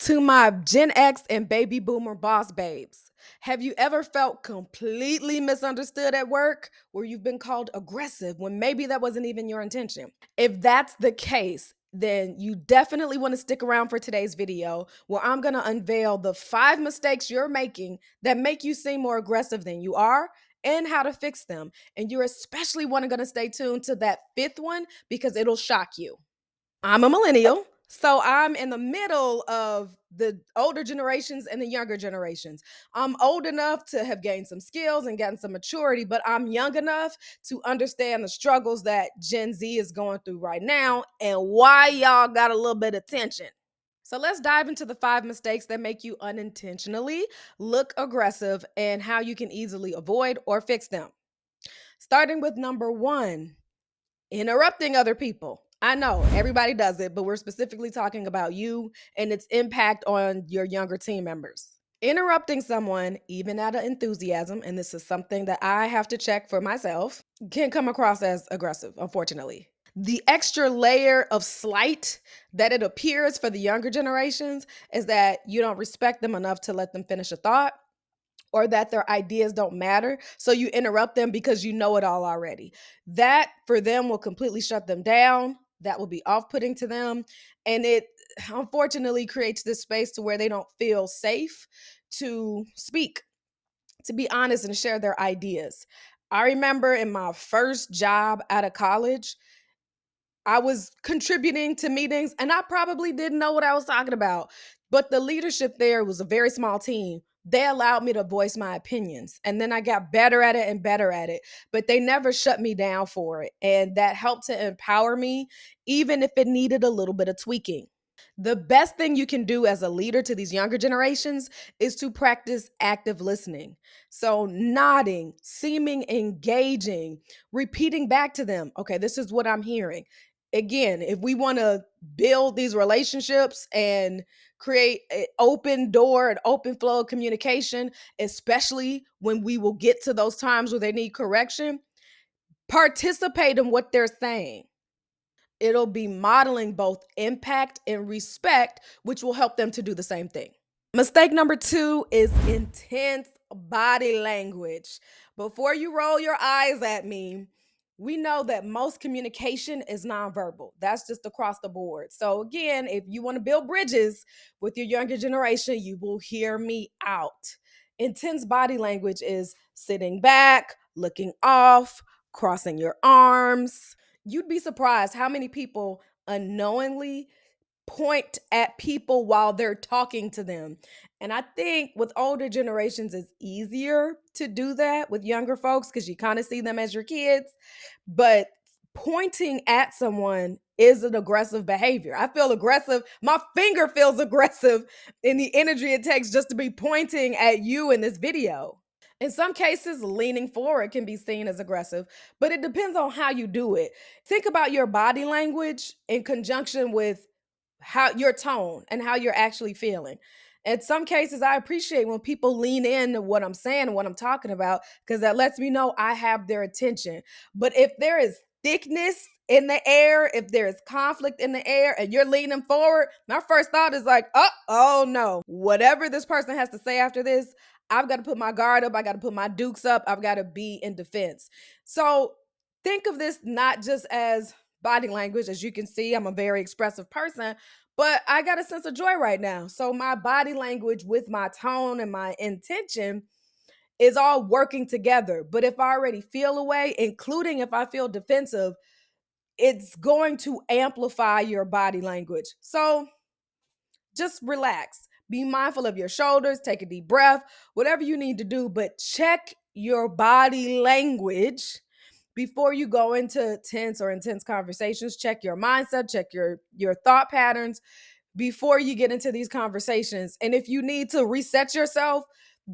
To my Gen X and baby boomer boss babes, have you ever felt completely misunderstood at work where you've been called aggressive when maybe that wasn't even your intention? If that's the case, then you definitely want to stick around for today's video where I'm going to unveil the 5 mistakes you're making that make you seem more aggressive than you are and how to fix them. And you're especially going to stay tuned to that fifth one because it'll shock you. I'm a millennial. So I'm in the middle of the older generations and the younger generations. I'm old enough to have gained some skills and gotten some maturity, but I'm young enough to understand the struggles that Gen Z is going through right now and why y'all got a little bit of tension. So let's dive into the 5 mistakes that make you unintentionally look aggressive and how you can easily avoid or fix them. Starting with number 1, interrupting other people. I know everybody does it, but we're specifically talking about you and its impact on your younger team members. Interrupting someone, even out of enthusiasm, and this is something that I have to check for myself, can come across as aggressive, unfortunately. The extra layer of slight that it appears for the younger generations is that you don't respect them enough to let them finish a thought or that their ideas don't matter. So you interrupt them because you know it all already. That for them will completely shut them down. That will be off putting to them. And it unfortunately creates this space to where they don't feel safe to speak, to be honest, and share their ideas. I remember in my first job out of college, I was contributing to meetings and I probably didn't know what I was talking about. But the leadership there was a very small team. They allowed me to voice my opinions. And then I got better at it and better at it. But they never shut me down for it. And that helped to empower me, even if it needed a little bit of tweaking. The best thing you can do as a leader to these younger generations is to practice active listening. So, nodding, seeming engaging, repeating back to them, okay, this is what I'm hearing. Again, if we want to build these relationships and create an open door, an open flow of communication, especially when we will get to those times where they need correction, participate in what they're saying. It'll be modeling both impact and respect, which will help them to do the same thing. Mistake number 2 is intense body language. Before you roll your eyes at me, we know that most communication is nonverbal. That's just across the board. So, again, if you want to build bridges with your younger generation, you will hear me out. Intense body language is sitting back, looking off, crossing your arms. You'd be surprised how many people unknowingly point at people while they're talking to them. And I think with older generations, it's easier to do that with younger folks because you kind of see them as your kids. But pointing at someone is an aggressive behavior. I feel aggressive. My finger feels aggressive in the energy it takes just to be pointing at you in this video. In some cases, leaning forward can be seen as aggressive, but it depends on how you do it. Think about your body language in conjunction with how your tone and how you're actually feeling. In some cases, I appreciate when people lean in to what I'm saying and what I'm talking about because that lets me know I have their attention. But if there is thickness in the air, if there is conflict in the air and you're leaning forward, my first thought is like, oh no, whatever this person has to say after this, I've got to put my guard up. I got to put my dukes up. I've got to be in defense. So think of this not just as body language. As you can see, I'm a very expressive person, but I got a sense of joy right now. So my body language with my tone and my intention is all working together. But if I already feel a way, including if I feel defensive, it's going to amplify your body language. So just relax. Be mindful of your shoulders, take a deep breath, whatever you need to do, but check your body language before you go into tense or intense conversations. Check your mindset, check your thought patterns before you get into these conversations. And if you need to reset yourself,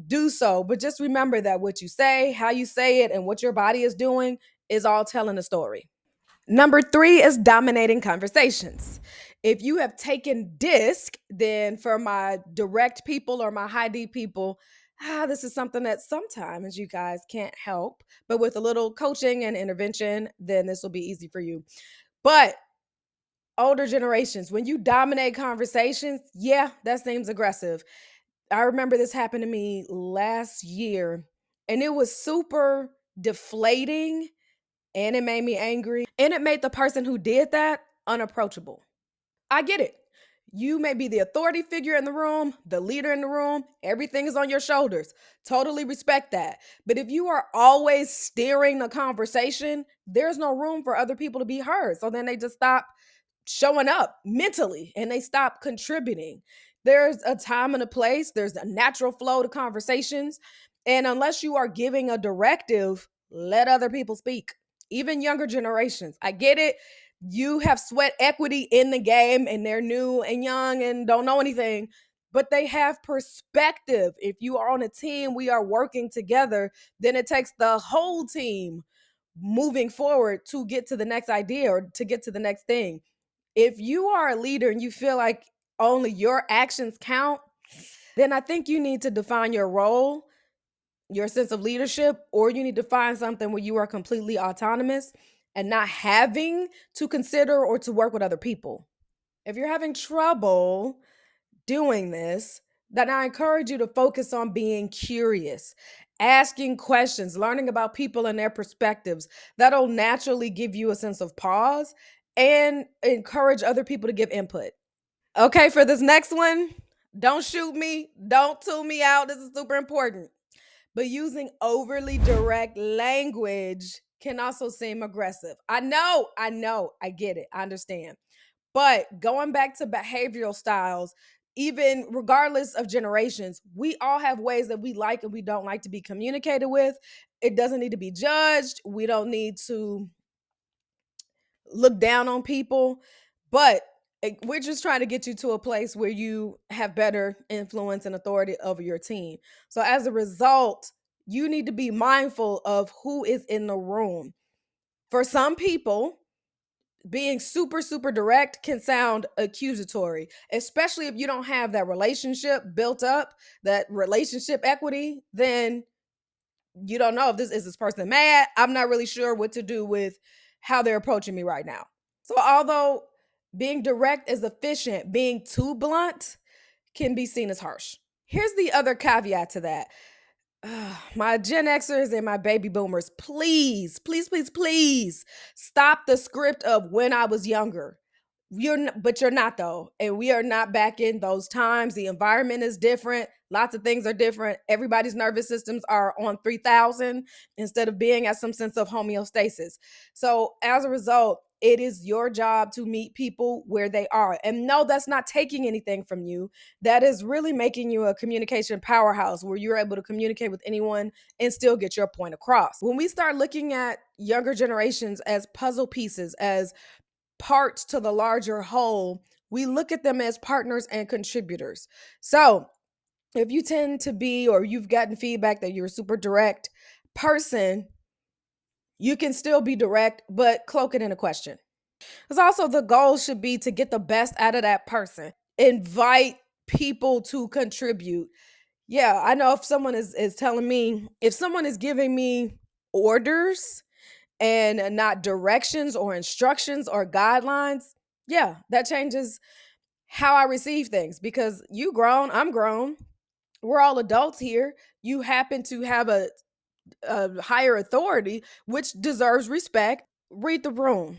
do so. But just remember that what you say, how you say it, and what your body is doing is all telling a story. Number 3 is dominating conversations. If you have taken disc, then for my direct people or my high D people, this is something that sometimes you guys can't help. But with a little coaching and intervention, then this will be easy for you. But Older generations, when you dominate conversations, yeah, that seems aggressive. I remember this happened to me last year, and it was super deflating, and it made me angry, and it made the person who did that unapproachable. I get it. You may be the authority figure in the room, the leader in the room, everything is on your shoulders. Totally respect that. But if you are always steering the conversation, there's no room for other people to be heard. So then they just stop showing up mentally and they stop contributing. There's a time and a place, there's a natural flow to conversations. And unless you are giving a directive, let other people speak, even younger generations. I get it. You have sweat equity in the game and they're new and young and don't know anything, but they have perspective. If you are on a team, we are working together, then it takes the whole team moving forward to get to the next idea or to get to the next thing. If you are a leader and you feel like only your actions count, then I think you need to define your role, your sense of leadership, or you need to find something where you are completely autonomous and not having to consider or to work with other people. If you're having trouble doing this, then I encourage you to focus on being curious, asking questions, learning about people and their perspectives. That'll naturally give you a sense of pause and encourage other people to give input. Okay, for this next one, don't shoot me, don't tune me out. This is super important. But using overly direct language can also seem aggressive. I get it, I understand. But going back to behavioral styles, even regardless of generations, we all have ways that we like and we don't like to be communicated with. It doesn't need to be judged. We don't need to look down on people, but we're just trying to get you to a place where you have better influence and authority over your team. So as a result, you need to be mindful of who is in the room. For some people, being super direct can sound accusatory, especially if you don't have that relationship built up, that relationship equity. Then you don't know if this person mad. I'm not really sure what to do with how they're approaching me right now. So although being direct is efficient, being too blunt can be seen as harsh. Here's the other caveat to that. My Gen Xers and my baby boomers, please stop the script of when I was younger. But you're not though, and we are not back in those times. The environment is different. Lots of things are different. Everybody's nervous systems are on 3,000 instead of being at some sense of homeostasis. So as a result, it is your job to meet people where they are. And no, that's not taking anything from you. That is really making you a communication powerhouse where you're able to communicate with anyone and still get your point across. When we start looking at younger generations as puzzle pieces, as parts to the larger whole, we look at them as partners and contributors. So if you tend to be, or you've gotten feedback that you're a super direct person, you can still be direct, but cloak it in a question. Because also the goal should be to get the best out of that person. Invite people to contribute. Yeah, I know if someone is telling me, if someone is giving me orders and not directions or instructions or guidelines, yeah, that changes how I receive things because you grown, I'm grown. We're all adults here. You happen to have a higher authority, which deserves respect. Read the room.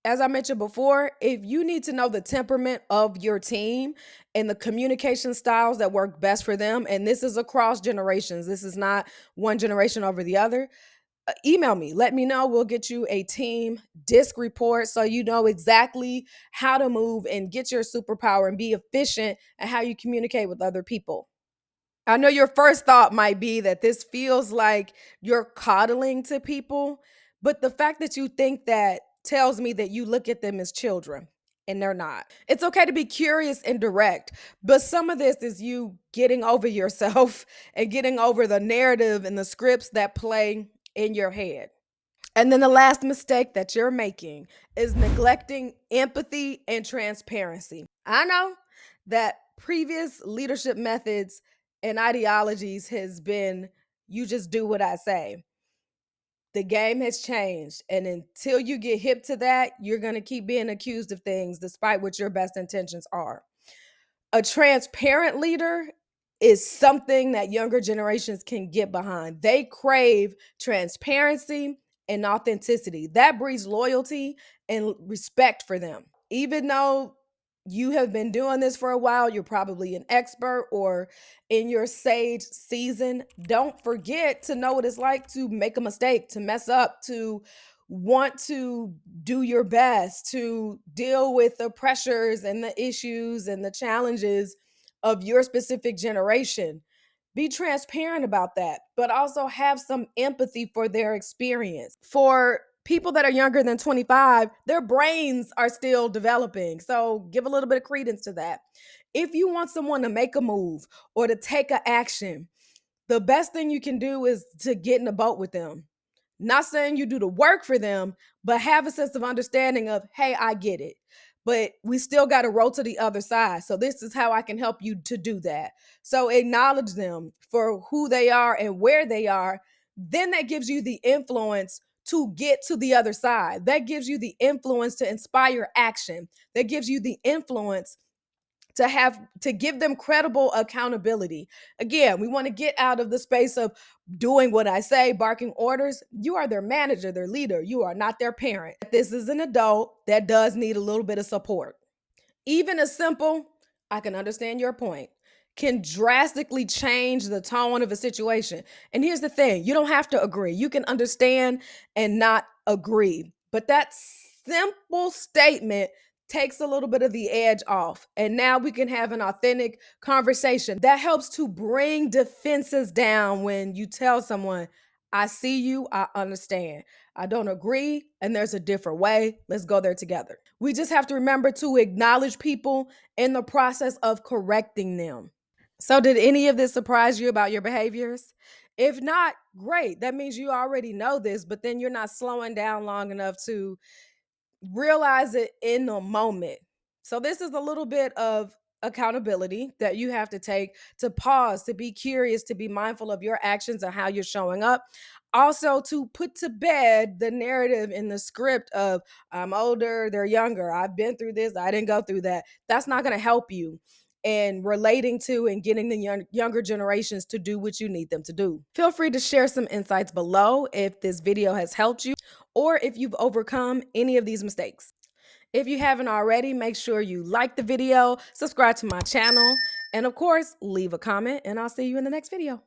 As I mentioned before, if you need to know the temperament of your team and the communication styles that work best for them, and this is across generations, this is not one generation over the other, email me. Let me know. We'll get you a team disc report so you know exactly how to move and get your superpower and be efficient at how you communicate with other people. I know your first thought might be that this feels like you're coddling to people, but the fact that you think that tells me that you look at them as children and they're not. It's okay to be curious and direct, but some of this is you getting over yourself and getting over the narrative and the scripts that play in your head. And then the last mistake that you're making is neglecting empathy and transparency. I know that previous leadership methods and ideologies has been you just do what I say. The game has changed. And until you get hip to that, you're going to keep being accused of things despite what your best intentions are. A transparent leader is something that younger generations can get behind. They crave transparency and authenticity. That breeds loyalty and respect for them. Even though you have been doing this for a while, you're probably an expert or in your sage season. Don't forget to know what it's like to make a mistake, to mess up, to want to do your best, to deal with the pressures and the issues and the challenges of your specific generation. Be transparent about that, but also have some empathy for their experience. For people that are younger than 25, their brains are still developing. So give a little bit of credence to that. If you want someone to make a move or to take an action, the best thing you can do is to get in a boat with them. Not saying you do the work for them, but have a sense of understanding of, hey, I get it. But we still got to roll to the other side. So this is how I can help you to do that. So acknowledge them for who they are and where they are. Then that gives you the influence to get to the other side. That gives you the influence to inspire action. That gives you the influence to give them credible accountability. Again, we want to get out of the space of doing what I say, barking orders. You are their manager, their leader. You are not their parent. This is an adult that does need a little bit of support. Even a simple, I can understand your point, can drastically change the tone of a situation. And here's the thing, you don't have to agree. You can understand and not agree. But that simple statement takes a little bit of the edge off. And now we can have an authentic conversation that helps to bring defenses down when you tell someone, I see you, I understand. I don't agree, and there's a different way. Let's go there together. We just have to remember to acknowledge people in the process of correcting them. So, did any of this surprise you about your behaviors? If not, great. That means you already know this, but then you're not slowing down long enough to realize it in the moment. So, this is a little bit of accountability that you have to take, to pause, to be curious, to be mindful of your actions and how you're showing up. Also, to put to bed the narrative in the script of, I'm older, they're younger, I've been through this, I didn't go through that. That's not going to help you in relating to and getting the younger generations to do what you need them to do. Feel free to share some insights below if this video has helped you or if you've overcome any of these mistakes. If you haven't already, make sure you like the video, subscribe to my channel, and of course, leave a comment, and I'll see you in the next video.